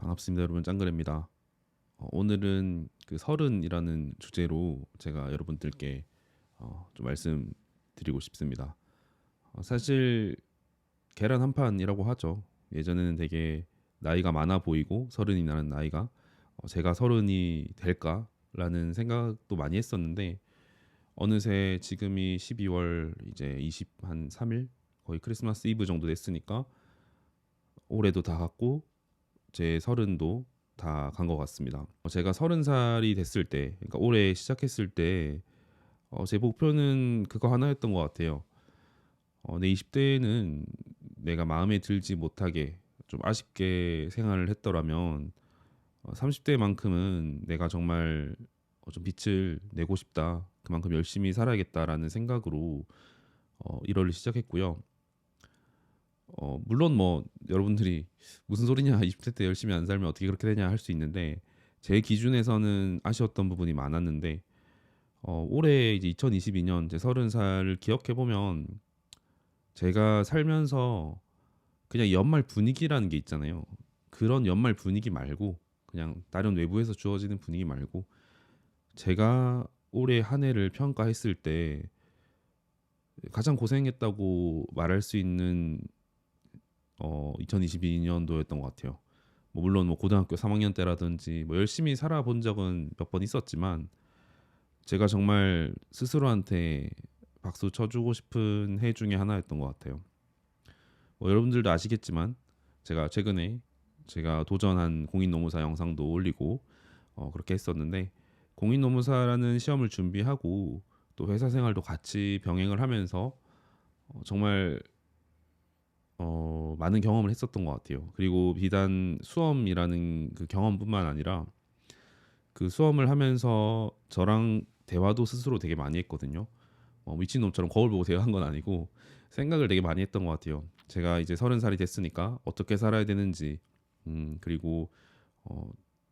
반갑습니다, 여러분. 짱그레입니다. 오늘은 그 서른이라는 주제로 제가 여러분들께 좀 말씀드리고 싶습니다. 사실 계란 한 판이라고 하죠. 예전에는 되게 나이가 많아 보이고 서른이라는 나이가 제가 서른이 될까라는 생각도 많이 했었는데 어느새 지금이 12월 이제 20한 3일 거의 크리스마스 이브 정도 됐으니까 올해도 다 갔고 제 서른도 다 간 것 같습니다. 제가 30살이 됐을 때, 그러니까 올해 시작했을 때, 제 목표는 그거 하나였던 것 같아요. 내 20대에는 내가 마음에 들지 못하게 좀 아쉽게 생활을 했더라면 30대만큼은 내가 정말 좀 빛을 내고 싶다. 그만큼 열심히 살아야겠다라는 생각으로 1월을 시작했고요. 물론 뭐 여러분들이 무슨 소리냐 20대 때 열심히 안 살면 어떻게 그렇게 되냐 할 수 있는데 제 기준에서는 아쉬웠던 부분이 많았는데 올해 이제 2022년 제 30살을 기억해 보면 제가 살면서 그냥 연말 분위기라는 게 있잖아요. 그런 연말 분위기 말고 그냥 다른 외부에서 주어지는 분위기 말고 제가 올해 한 해를 평가했을 때 가장 고생했다고 말할 수 있는 2022년도였던 것 같아요. 뭐 물론 뭐 고등학교 3학년 때라든지 뭐 열심히 살아본 적은 몇 번 있었지만 제가 정말 스스로한테 박수 쳐주고 싶은 해 중에 하나였던 것 같아요. 뭐 여러분들도 아시겠지만 제가 최근에 제가 도전한 공인노무사 영상도 올리고 그렇게 했었는데 공인노무사라는 시험을 준비하고 또 회사 생활도 같이 병행을 하면서 정말 많은 경험을 했었던 것 같아요. 그리고 비단 수험이라는 그 경험뿐만 아니라 그 수험을 하면서 저랑 대화도 스스로 되게 많이 했거든요. 미친놈처럼 거울 보고 대화한 건 아니고 생각을 되게 많이 했던 것 같아요. 제가 이제 30살이 됐으니까 어떻게 살아야 되는지, 그리고 어,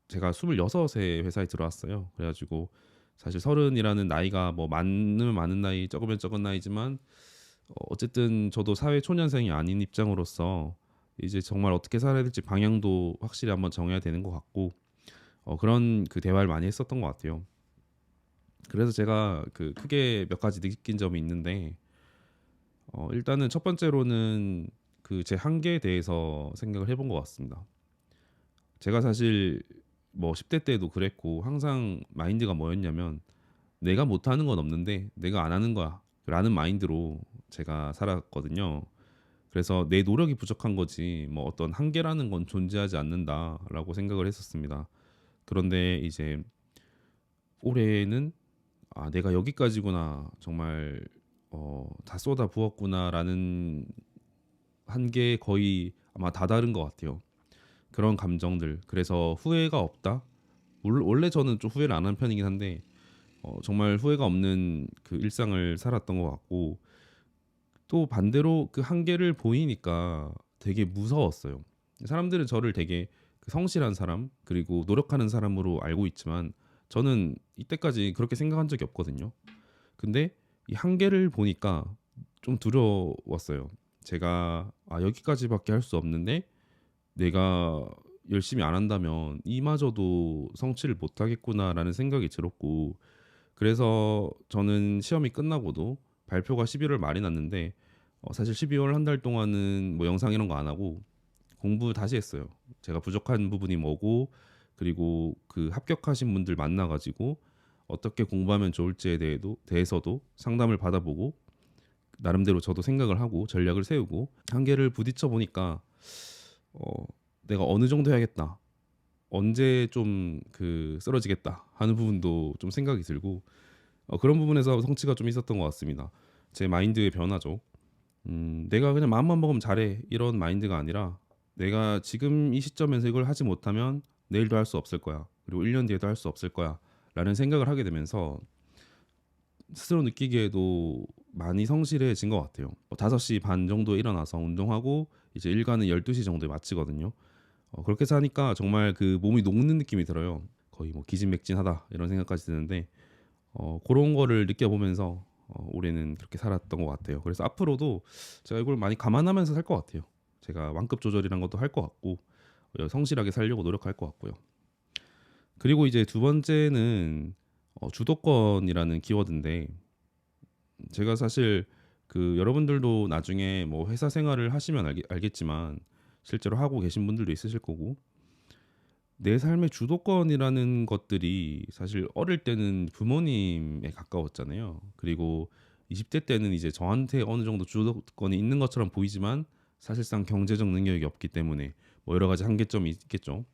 제가 26에 회사에 들어왔어요. 그래가지고 사실 서른이라는 나이가 뭐 많으면 많은 나이, 적으면 적은 나이지만 어쨌든 저도 사회 초년생이 아닌 입장으로서 이제 정말 어떻게 살아야 될지 방향도 확실히 한번 정해야 되는 것 같고 그런 그 대화를 많이 했었던 것 같아요. 그래서 제가 그 크게 몇 가지 느낀 점이 있는데 일단은 첫 번째로는 그 제 한계에 대해서 생각을 해본 것 같습니다. 제가 사실 뭐 10대 때도 그랬고 항상 마인드가 뭐였냐면 내가 못하는 건 없는데 내가 안 하는 거야 라는 마인드로 제가 살았거든요. 그래서 내 노력이 부족한 거지 뭐 어떤 한계라는 건 존재하지 않는다라고 생각을 했었습니다. 그런데 이제 올해는 내가 여기까지구나 정말 다 쏟아 부었구나라는 한계에 거의 아마 다다른 것 같아요. 그런 감정들. 그래서 후회가 없다. 원래 저는 좀 후회를 안 하는 편이긴 한데 정말 후회가 없는 그 일상을 살았던 것 같고 또 반대로 그 한계를 보이니까 되게 무서웠어요. 사람들은 저를 되게 그 성실한 사람 그리고 노력하는 사람으로 알고 있지만 저는 이때까지 그렇게 생각한 적이 없거든요. 근데 이 한계를 보니까 좀 두려웠어요. 제가 여기까지밖에 할 수 없는데 내가 열심히 안 한다면 이마저도 성취를 못 하겠구나라는 생각이 들었고 그래서 저는 시험이 끝나고도 발표가 11월 말이 났는데 사실 12월 한 달 동안은 뭐 영상 이런 거 안 하고 공부 다시 했어요. 제가 부족한 부분이 뭐고 그리고 그 합격하신 분들 만나가지고 어떻게 공부하면 좋을지에 대해서도 상담을 받아보고 나름대로 저도 생각을 하고 전략을 세우고 한계를 부딪혀 보니까 어, 내가 어느 정도 해야겠다. 언제 좀 그 쓰러지겠다 하는 부분도 좀 생각이 들고 그런 부분에서 성취가 좀 있었던 것 같습니다. 제 마인드의 변화죠. 내가 그냥 마음만 먹으면 잘해 이런 마인드가 아니라 내가 지금 이 시점에서 이걸 하지 못하면 내일도 할 수 없을 거야. 그리고 1년 뒤에도 할 수 없을 거야. 라는 생각을 하게 되면서 스스로 느끼기에도 많이 성실해진 것 같아요. 5시 반 정도에 일어나서 운동하고 이제 일과는 12시 정도에 마치거든요. 그렇게 사니까 정말 그 몸이 녹는 느낌이 들어요. 거의 뭐 기진맥진하다 이런 생각까지 드는데 그런 거를 느껴보면서 올해는 그렇게 살았던 것 같아요. 그래서 앞으로도 제가 이걸 많이 감안하면서 살 것 같아요. 제가 완급 조절이란 것도 할 것 같고 성실하게 살려고 노력할 것 같고요. 그리고 이제 두 번째는 주도권이라는 키워드인데 제가 사실 그 여러분들도 나중에 뭐 회사 생활을 하시면 알겠지만 실제로 하고 계신 분들도 있으실 거고 내 삶의 주도권이라는 것들이 사실 어릴 때는 부모님에 가까웠잖아요. 그리고 20대 때는 이제 저한테 어느 정도 주도권이 있는 것처럼 보이지만 사실상 경제적 능력이 없기 때문에 뭐 여러 가지 한계점이 있겠죠.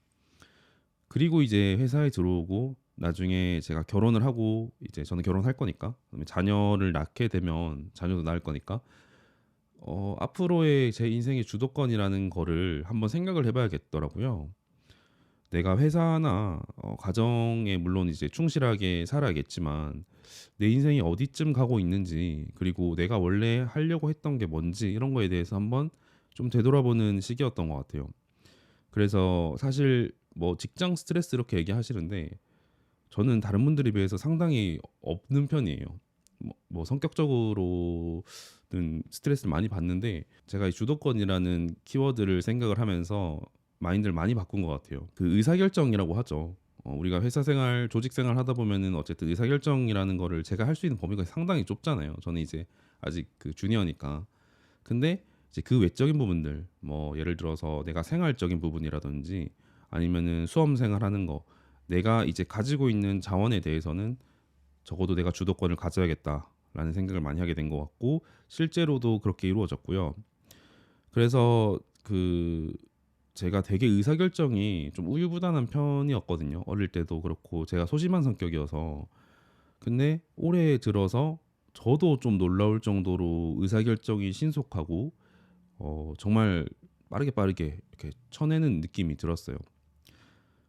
그리고 이제 회사에 들어오고 나중에 제가 결혼을 하고 이제 저는 결혼할 거니까 그다음에 자녀를 낳게 되면 자녀도 낳을 거니까 앞으로의 제 인생의 주도권이라는 거를 한번 생각을 해봐야겠더라고요. 내가 회사나 가정에 물론 이제 충실하게 살아야겠지만 내 인생이 어디쯤 가고 있는지 그리고 내가 원래 하려고 했던 게 뭔지 이런 거에 대해서 한번 좀 되돌아보는 시기였던 것 같아요. 그래서 사실 뭐 직장 스트레스 이렇게 얘기하시는데 저는 다른 분들에 비해서 상당히 없는 편이에요. 뭐 성격적으로는 스트레스를 많이 받는데 제가 이 주도권이라는 키워드를 생각을 하면서 마인드를 많이 바꾼 것 같아요. 그 의사결정이라고 하죠. 우리가 회사 생활, 조직 생활 하다 보면은 어쨌든 의사결정이라는 거를 제가 할 수 있는 범위가 상당히 좁잖아요. 저는 이제 아직 그 주니어니까. 근데 이제 그 외적인 부분들, 뭐 예를 들어서 내가 생활적인 부분이라든지 아니면은 수험 생활하는 거, 내가 이제 가지고 있는 자원에 대해서는 적어도 내가 주도권을 가져야겠다라는 생각을 많이 하게 된 것 같고 실제로도 그렇게 이루어졌고요. 그래서 그 제가 되게 의사결정이 좀 우유부단한 편이었거든요. 어릴 때도 그렇고 제가 소심한 성격이어서 근데 올해 들어서 저도 좀 놀라울 정도로 의사결정이 신속하고 정말 빠르게 이렇게 쳐내는 느낌이 들었어요.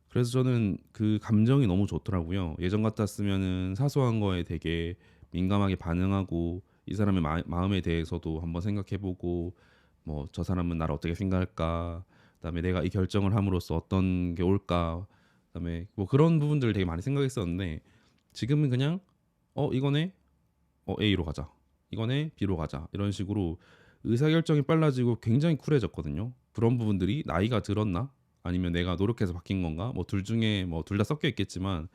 그래서 저는 그 감정이 너무 좋더라고요. 예전 같았으면은 사소한 거에 되게 민감하게 반응하고 이 사람의 마음에 대해서도 한번 생각해보고 뭐 저 사람은 나를 어떻게 생각할까 그다음에 내가 이 결정을 함으로써 어떤 게 올까 그다음에 뭐 그런 부분들을 되게 많이 생각했었는데 지금은 그냥 이거네 A로 가자 이거네 B로 가자 이런 식으로 의사결정이 빨라지고 굉장히 쿨해졌거든요. 그런 부분들이 나이가 들었나 아니면 내가 노력해서 바뀐 건가 뭐 둘 중에 뭐 둘 다 섞여 있겠지만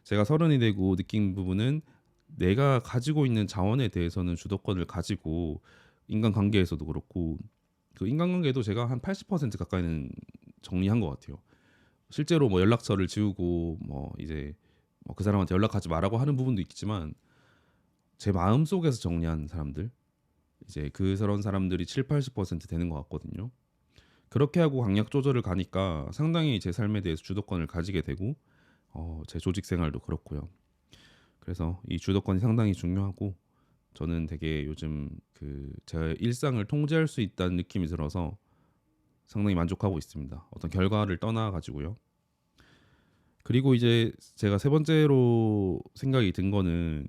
제가 서른이 되고 느낀 부분은 내가 가지고 있는 자원에 대해서는 주도권을 가지고 인간관계에서도 그렇고 그 인간관계도 제가 한 80% 가까이는 정리한 것 같아요. 실제로 뭐 연락처를 지우고 뭐 이제 뭐그 사람한테 연락하지 말라고 하는 부분도 있겠지만 제 마음 속에서 정리한 사람들 이제 그런 사람들이 7, 80% 되는 것 같거든요. 그렇게 하고 강약 조절을 가니까 상당히 제 삶에 대해서 주도권을 가지게 되고 제 조직 생활도 그렇고요. 그래서 이 주도권이 상당히 중요하고 저는 되게 요즘 그 제 일상을 통제할 수 있다는 느낌이 들어서 상당히 만족하고 있습니다. 어떤 결과를 떠나 가지고요. 그리고 이제 제가 세 번째로 생각이 든 거는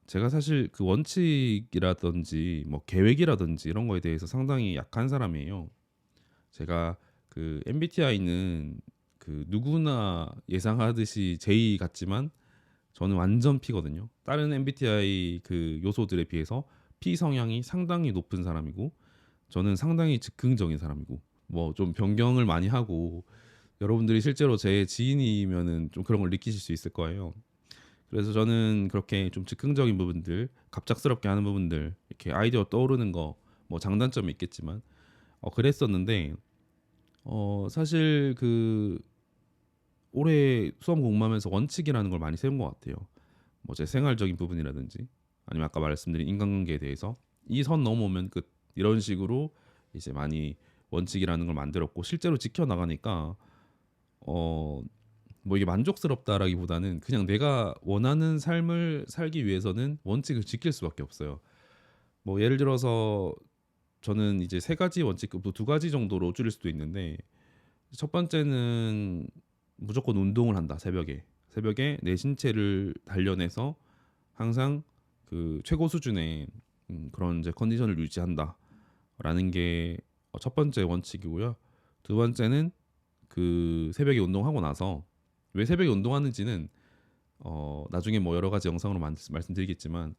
제가 사실 그 원칙이라든지 뭐 계획이라든지 이런 거에 대해서 상당히 약한 사람이에요. 제가 그 MBTI는 그 누구나 예상하듯이 J 같지만 저는 완전 P거든요. 다른 MBTI 그 요소들에 비해서 P 성향이 상당히 높은 사람이고 저는 상당히 즉흥적인 사람이고 뭐 좀 변경을 많이 하고 여러분들이 실제로 제 지인이면은 좀 그런 걸 느끼실 수 있을 거예요. 그래서 저는 그렇게 좀 즉흥적인 부분들, 갑작스럽게 하는 부분들, 이렇게 아이디어 떠오르는 거 뭐 장단점이 있겠지만 그랬었는데 사실 그 올해 수험 공부하면서 원칙이라는 걸 많이 세운 것 같아요. 뭐 제 생활적인 부분이라든지 아니면 아까 말씀드린 인간관계에 대해서 이 선 넘어오면 끝 이런 식으로 이제 많이 원칙이라는 걸 만들었고 실제로 지켜 나가니까 뭐 이게 만족스럽다라기보다는 그냥 내가 원하는 삶을 살기 위해서는 원칙을 지킬 수밖에 없어요. 뭐 예를 들어서 저는 이제 세 가지 원칙, 두 가지 정도로 줄일 수도 있는데 첫 번째는 무조건 운동을 한다. 새벽에 내 신체를 단련해서 항상 그 최고 수준의 그런 이제 컨디션을 유지한다라는 게 첫 번째 원칙이고요. 두 번째는 그 새벽에 운동하고 나서 왜 새벽에 운동하는지는 나중에 뭐 여러 가지 영상으로 말씀드리겠지만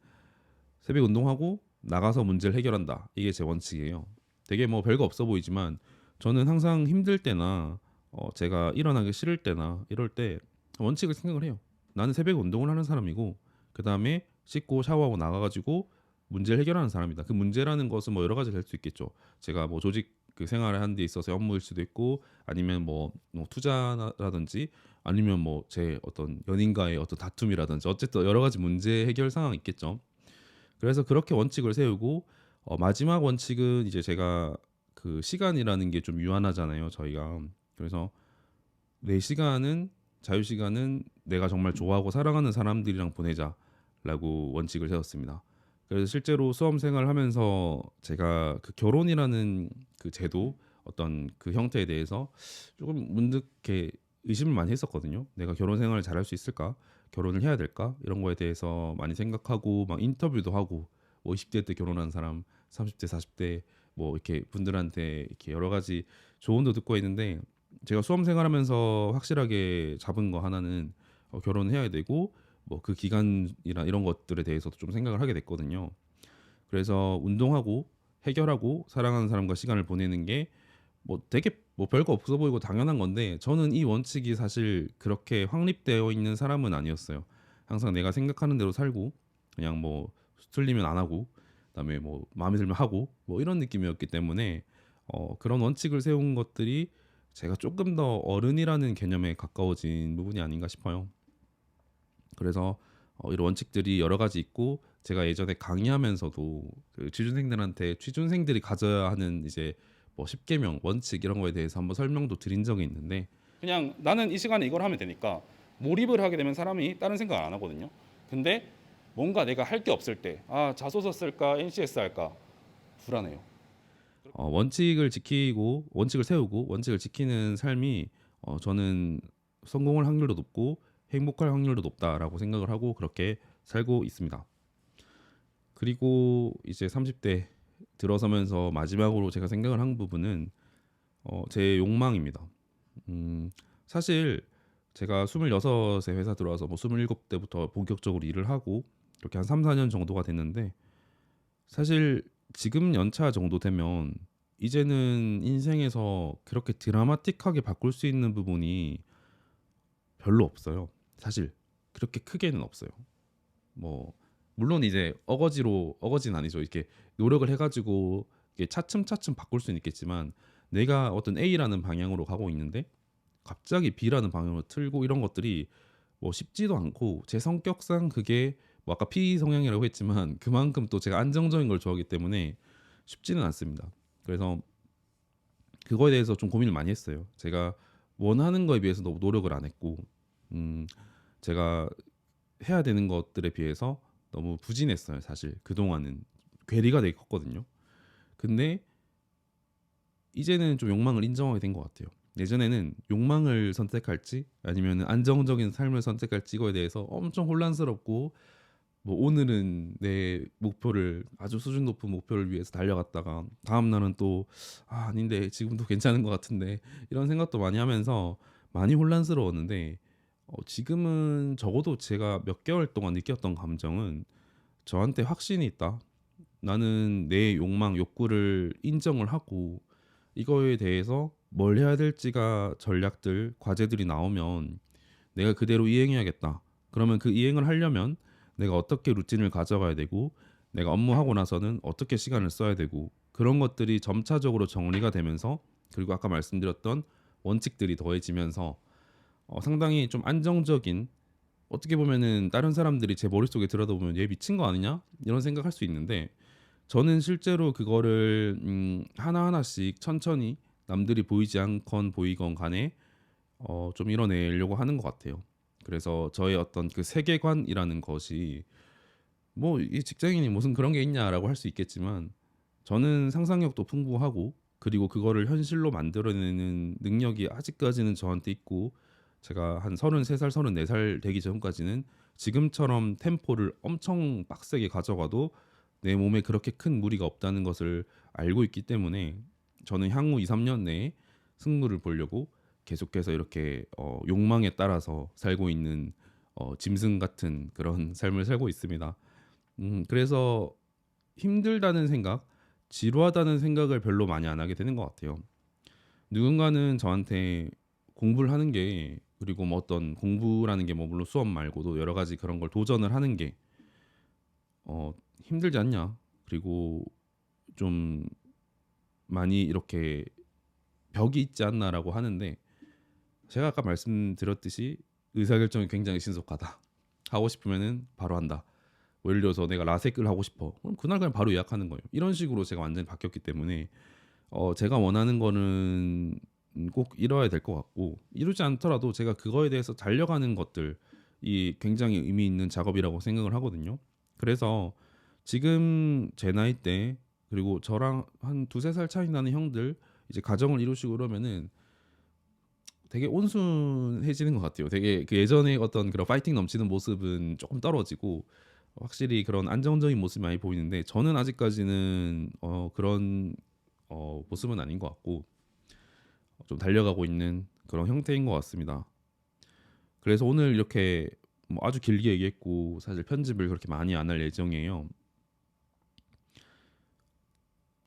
새벽에 운동하고 나가서 문제를 해결한다. 이게 제 원칙이에요. 되게 뭐 별거 없어 보이지만 저는 항상 힘들 때나 제가 일어나기 싫을 때나 이럴 때 원칙을 생각을 해요. 나는 새벽에 운동을 하는 사람이고 그 다음에 씻고 샤워하고 나가가지고 문제를 해결하는 사람이다. 그 문제라는 것은 뭐 여러 가지 될 수 있겠죠. 제가 뭐 조직 그 생활을 하는 데 있어서 업무일 수도 있고 아니면 뭐 투자라든지 아니면 뭐 제 어떤 연인과의 어떤 다툼이라든지 어쨌든 여러 가지 문제 해결 상황이 있겠죠. 그래서 그렇게 원칙을 세우고 마지막 원칙은 이제 제가 그 시간이라는 게 좀 유한하잖아요, 저희가. 그래서 내 시간은 자유 시간은 내가 정말 좋아하고 사랑하는 사람들이랑 보내자라고 원칙을 세웠습니다. 그래서 실제로 수험 생활을 하면서 제가 그 결혼이라는 그 제도 어떤 그 형태에 대해서 조금 문득 이렇게 의심을 많이 했었거든요. 내가 결혼 생활을 잘할 수 있을까? 결혼을 해야 될까? 이런 거에 대해서 많이 생각하고 막 인터뷰도 하고 뭐 20대 때 결혼한 사람, 30대, 40대 뭐 이렇게 분들한테 이렇게 여러 가지 조언도 듣고 있는데 제가 수험 생활하면서 확실하게 잡은 거 하나는 결혼해야 되고 뭐 그 기간이나 이런 것들에 대해서도 좀 생각을 하게 됐거든요. 그래서 운동하고 해결하고 사랑하는 사람과 시간을 보내는 게 뭐 되게 뭐 별거 없어 보이고 당연한 건데 저는 이 원칙이 사실 그렇게 확립되어 있는 사람은 아니었어요. 항상 내가 생각하는 대로 살고 그냥 뭐 틀리면 안 하고 그다음에 뭐 마음에 들면 하고 뭐 이런 느낌이었기 때문에 그런 원칙을 세운 것들이 제가 조금 더 어른이라는 개념에 가까워진 부분이 아닌가 싶어요. 그래서 이런 원칙들이 여러 가지 있고 제가 예전에 강의하면서도 그 취준생들한테 취준생들이 가져야 하는 이제 뭐 10계명 원칙 이런 거에 대해서 한번 설명도 드린 적이 있는데 그냥 나는 이 시간에 이걸 하면 되니까 몰입을 하게 되면 사람이 다른 생각 안 하거든요. 근데 뭔가 내가 할 게 없을 때 자소서 쓸까 NCS 할까 불안해요. 원칙을 지키고 원칙을 세우고 원칙을 지키는 삶이 저는 성공할 확률도 높고 행복할 확률도 높다라고 생각을 하고 그렇게 살고 있습니다. 그리고 이제 30대 들어서면서 마지막으로 제가 생각을 한 부분은 제 욕망입니다. 사실 제가 26에 회사 들어와서 뭐 27대부터 본격적으로 일을 하고 이렇게 한 3, 4년 정도가 됐는데 사실 지금 연차 정도 되면 이제는 인생에서 그렇게 드라마틱하게 바꿀 수 있는 부분이 별로 없어요. 사실 그렇게 크게는 없어요. 뭐 물론 이제 어거지는 아니죠. 이렇게 노력을 해가지고 이게 차츰차츰 바꿀 수는 있겠지만 내가 어떤 A라는 방향으로 가고 있는데 갑자기 B라는 방향으로 틀고 이런 것들이 뭐 쉽지도 않고 제 성격상 그게 뭐 아까 P 성향이라고 했지만 그만큼 또 제가 안정적인 걸 좋아하기 때문에 쉽지는 않습니다. 그래서 그거에 대해서 좀 고민을 많이 했어요. 제가 원하는 거에 비해서 너무 노력을 안 했고, 제가 해야 되는 것들에 비해서 너무 부진했어요. 사실 그동안은 괴리가 되게 컸거든요. 근데 이제는 좀 욕망을 인정하게 된 것 같아요. 예전에는 욕망을 선택할지 아니면 안정적인 삶을 선택할지 이거에 대해서 엄청 혼란스럽고 뭐 오늘은 내 목표를 아주 수준 높은 목표를 위해서 달려갔다가 다음 날은 또 아닌데 지금도 괜찮은 것 같은데 이런 생각도 많이 하면서 많이 혼란스러웠는데 지금은 적어도 제가 몇 개월 동안 느꼈던 감정은 저한테 확신이 있다. 나는 내 욕망, 욕구를 인정을 하고 이거에 대해서 뭘 해야 될지가 전략들, 과제들이 나오면 내가 그대로 이행해야겠다. 그러면 그 이행을 하려면 내가 어떻게 루틴을 가져가야 되고 내가 업무하고 나서는 어떻게 시간을 써야 되고 그런 것들이 점차적으로 정리가 되면서 그리고 아까 말씀드렸던 원칙들이 더해지면서 상당히 좀 안정적인 어떻게 보면은 다른 사람들이 제 머릿속에 들여다보면 얘 미친 거 아니냐? 이런 생각할 수 있는데 저는 실제로 그거를 하나하나씩 천천히 남들이 보이지 않건 보이건 간에 좀 이뤄내려고 하는 것 같아요. 그래서 저의 어떤 그 세계관이라는 것이 뭐 이 직장인이 무슨 그런 게 있냐라고 할 수 있겠지만 저는 상상력도 풍부하고 그리고 그거를 현실로 만들어내는 능력이 아직까지는 저한테 있고 제가 한 33살, 34살 되기 전까지는 지금처럼 템포를 엄청 빡세게 가져가도 내 몸에 그렇게 큰 무리가 없다는 것을 알고 있기 때문에 저는 향후 2, 3년 내에 승부를 보려고 계속해서 이렇게 욕망에 따라서 살고 있는 짐승 같은 그런 삶을 살고 있습니다. 그래서 힘들다는 생각, 지루하다는 생각을 별로 많이 안 하게 되는 것 같아요. 누군가는 저한테 공부를 하는 게, 그리고 뭐 어떤 공부라는 게 뭐 물론 수업 말고도 여러 가지 그런 걸 도전을 하는 게 어, 힘들지 않냐? 그리고 좀 많이 이렇게 벽이 있지 않나라고 하는데, 제가 아까 말씀드렸듯이 의사결정이 굉장히 신속하다. 하고 싶으면은 바로 한다. 뭐 예를 들어서 내가 라섹을 하고 싶어. 그럼 그날 그냥 바로 예약하는 거예요. 이런 식으로 제가 완전히 바뀌었기 때문에 제가 원하는 거는 꼭 이뤄야 될 것 같고, 이루지 않더라도 제가 그거에 대해서 달려가는 것들이 굉장히 의미 있는 작업이라고 생각을 하거든요. 그래서 지금 제 나이 때, 그리고 저랑 한 두세 살 차이 나는 형들 이제 가정을 이루시고 그러면은 되게 온순해지는 것 같아요. 되게 그 예전에 어떤 그런 파이팅 넘치는 모습은 조금 떨어지고 확실히 그런 안정적인 모습이 많이 보이는데, 저는 아직까지는 그런 모습은 아닌 것 같고 좀 달려가고 있는 그런 형태인 것 같습니다. 그래서 오늘 이렇게 뭐 아주 길게 얘기했고 사실 편집을 그렇게 많이 안 할 예정이에요.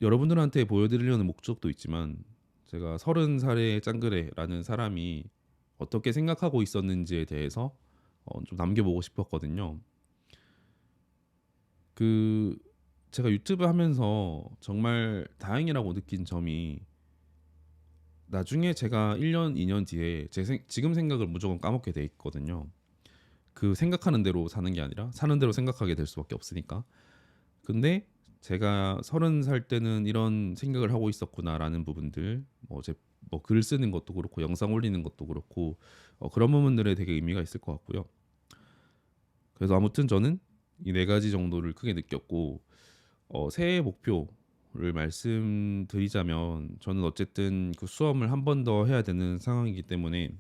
여러분들한테 보여드리려는 목적도 있지만, 제가 30살의 짱그레라는 사람이 어떻게 생각하고 있었는지에 대해서 좀 남겨보고 싶었거든요. 그 제가 유튜브 하면서 정말 다행이라고 느낀 점이, 나중에 제가 1년, 2년 뒤에 지금 생각을 무조건 까먹게 돼 있거든요. 그 생각하는 대로 사는 게 아니라 사는 대로 생각하게 될 수밖에 없으니까. 근데 제가 30살 때는 이런 생각을 하고 있었구나라는 부분들, 뭐글 쓰는 것도 그렇고 영상 올리는 것도 그렇고 그런 부분들에 되게 의미가 있을 것 같고요. 그래서 아무튼 저는 이 네 가지 정도를 크게 느꼈고, 새해 목표를 말씀드리자면 저는 어쨌든 그 수험을 한 번 더 해야 되는 상황이기 때문에,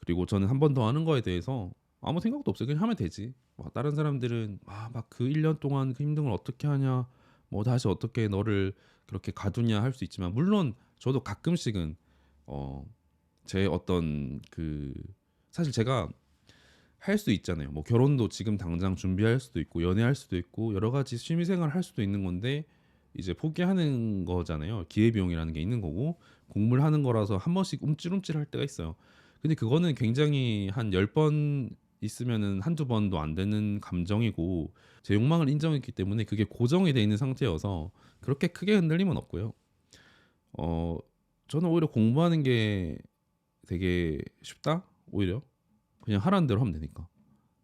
그리고 저는 한 번 더 하는 거에 대해서 아무 생각도 없어요. 그냥 하면 되지. 다른 사람들은 막 그 1년 동안 그 힘든 걸 어떻게 하냐, 뭐 다시 어떻게 너를 그렇게 가두냐 할 수 있지만, 물론 저도 가끔씩은 제 어떤 그 사실 제가 할 수 있잖아요. 뭐 결혼도 지금 당장 준비할 수도 있고 연애할 수도 있고 여러 가지 취미생활 할 수도 있는 건데, 이제 포기하는 거잖아요. 기회비용이라는 게 있는 거고 공부를 하는 거라서 한 번씩 움찔움찔 할 때가 있어요. 근데 그거는 굉장히 한 10번 있으면은 한두 번도 안 되는 감정이고, 제 욕망을 인정했기 때문에 그게 고정이 돼 있는 상태여서 그렇게 크게 흔들림은 없고요. 어 저는 오히려 공부하는 게 되게 쉽다. 오히려 그냥 하라는 대로 하면 되니까.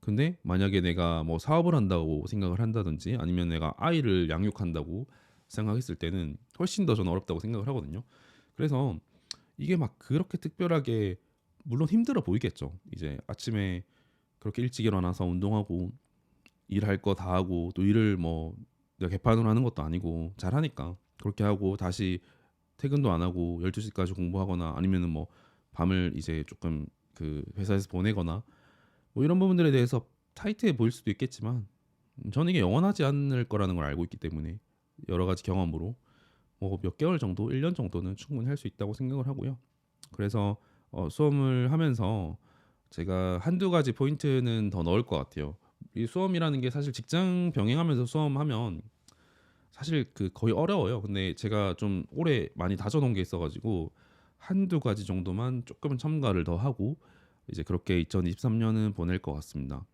근데 만약에 내가 뭐 사업을 한다고 생각을 한다든지, 아니면 내가 아이를 양육한다고 생각했을 때는 훨씬 더 저는 어렵다고 생각을 하거든요. 그래서 이게 막 그렇게 특별하게, 물론 힘들어 보이겠죠. 이제 아침에 그렇게 일찍 일어나서 운동하고 일할 거 다 하고, 또 일을 뭐 내가 개판으로 하는 것도 아니고 잘하니까 그렇게 하고 다시 퇴근도 안 하고 12시까지 공부하거나, 아니면은 뭐 밤을 이제 조금 그 회사에서 보내거나, 뭐 이런 부분들에 대해서 타이트해 보일 수도 있겠지만, 저는 이게 영원하지 않을 거라는 걸 알고 있기 때문에 여러 가지 경험으로 뭐 몇 개월 정도, 1년 정도는 충분히 할 수 있다고 생각을 하고요. 그래서 수험을 하면서 제가 한두 가지 포인트는 더 넣을 것 같아요. 이 수험이라는 게 사실 직장 병행하면서 수험하면 사실 그 거의 어려워요. 근데 제가 좀 오래 많이 다져놓은 게 있어가지고 한두 가지 정도만 조금은 첨가를 더 하고 이제 그렇게 2023년은 보낼 것 같습니다.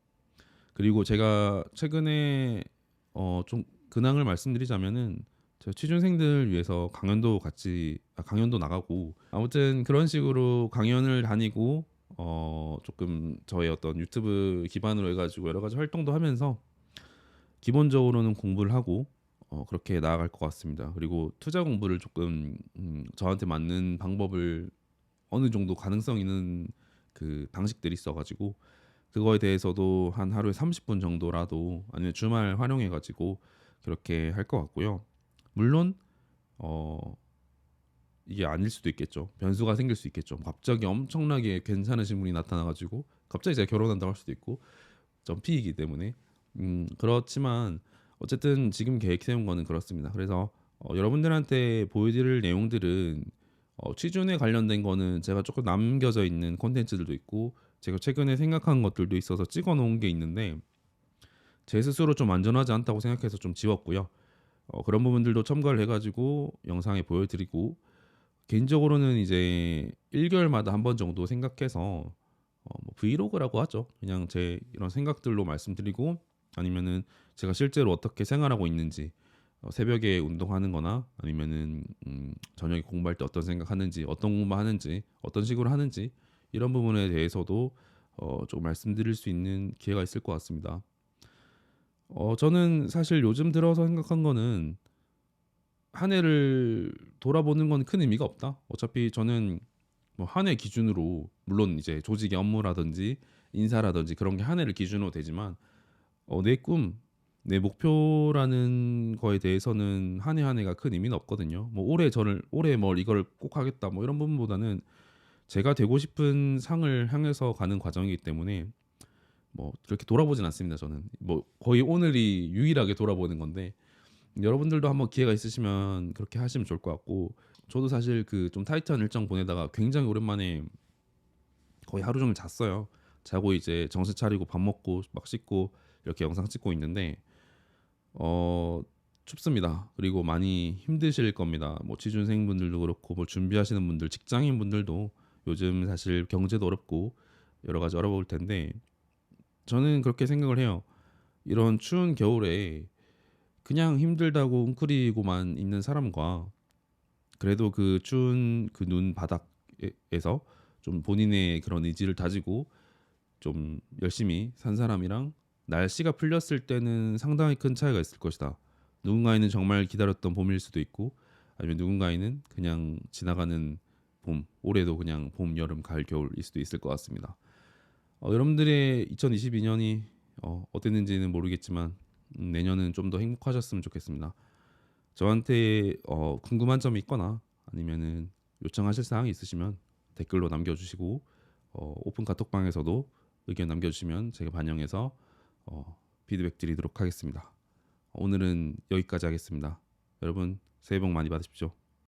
그리고 제가 최근에 좀 근황을 말씀드리자면은, 저 취준생들 위해서 강연도 나가고, 아무튼 그런 식으로 강연을 다니고 조금 저의 어떤 유튜브 기반으로 해가지고 여러 가지 활동도 하면서 기본적으로는 공부를 하고 그렇게 나아갈 것 같습니다. 그리고 투자 공부를 조금 저한테 맞는 방법을, 어느 정도 가능성 있는 그 방식들이 있어가지고 그거에 대해서도 한 하루에 30분 정도라도, 아니면 주말 활용해가지고 그렇게 할 것 같고요. 물론 어 이게 아닐 수도 있겠죠. 변수가 생길 수 있겠죠. 갑자기 엄청나게 괜찮으신 분이 나타나가지고 갑자기 제가 결혼한다고 할 수도 있고, 점피이기 때문에 그렇지만 어쨌든 지금 계획 세운 거는 그렇습니다. 그래서 여러분들한테 보여드릴 내용들은 취준에 관련된 거는 제가 조금 남겨져 있는 콘텐츠들도 있고, 제가 최근에 생각한 것들도 있어서 찍어 놓은 게 있는데 제 스스로 좀 안전하지 않다고 생각해서 좀 지웠고요. 그런 부분들도 첨가를 해가지고 영상에 보여드리고, 개인적으로는 이제 1개월마다 한 번 정도 생각해서 뭐 브이로그라고 하죠. 그냥 제 이런 생각들로 말씀드리고 아니면은 제가 실제로 어떻게 생활하고 있는지 새벽에 운동하는 거나 아니면은 저녁에 공부할 때 어떤 생각하는지 어떤 공부하는지 어떤 식으로 하는지 이런 부분에 대해서도 좀 말씀드릴 수 있는 기회가 있을 것 같습니다. 저는 사실 요즘 들어서 생각한 거는 한 해를 돌아보는 건 큰 의미가 없다. 어차피 저는 뭐 한 해 기준으로 물론 이제 조직의 업무라든지 인사라든지 그런 게 한 해를 기준으로 되지만 내 꿈, 내 목표라는 거에 대해서는 한 해 한 해가 큰 의미는 없거든요. 뭐 올해 뭘 이걸 꼭 하겠다 뭐 이런 부분보다는 제가 되고 싶은 상을 향해서 가는 과정이기 때문에 뭐 그렇게 돌아보진 않습니다. 저는 뭐 거의 오늘이 유일하게 돌아보는 건데 여러분들도 한번 기회가 있으시면 그렇게 하시면 좋을 것 같고 저도 사실 그 좀 타이트한 일정 보내다가 굉장히 오랜만에 거의 하루 종일 잤어요. 자고 이제 정신 차리고 밥 먹고 막 씻고 이렇게 영상 찍고 있는데 어 춥습니다. 그리고 많이 힘드실 겁니다. 뭐 취준생분들도 그렇고 뭘 준비하시는 분들, 직장인분들도 요즘 사실 경제도 어렵고 여러 가지 어려울 텐데 저는 그렇게 생각을 해요. 이런 추운 겨울에 그냥 힘들다고 웅크리고만 있는 사람과 그래도 그 추운 그 눈 바닥에서 좀 본인의 그런 의지를 다지고 좀 열심히 산 사람이랑 날씨가 풀렸을 때는 상당히 큰 차이가 있을 것이다. 누군가에는 정말 기다렸던 봄일 수도 있고 아니면 누군가에는 그냥 지나가는 봄, 올해도 그냥 봄, 여름, 가을, 겨울일 수도 있을 것 같습니다. 여러분들의 2022년이 어땠는지는 모르겠지만 내년은 좀 더 행복하셨으면 좋겠습니다. 저한테 궁금한 점이 있거나 아니면은 요청하실 사항이 있으시면 댓글로 남겨주시고 오픈 카톡방에서도 의견 남겨주시면 제가 반영해서 피드백 드리도록 하겠습니다. 오늘은 여기까지 하겠습니다. 여러분 새해 복 많이 받으십시오.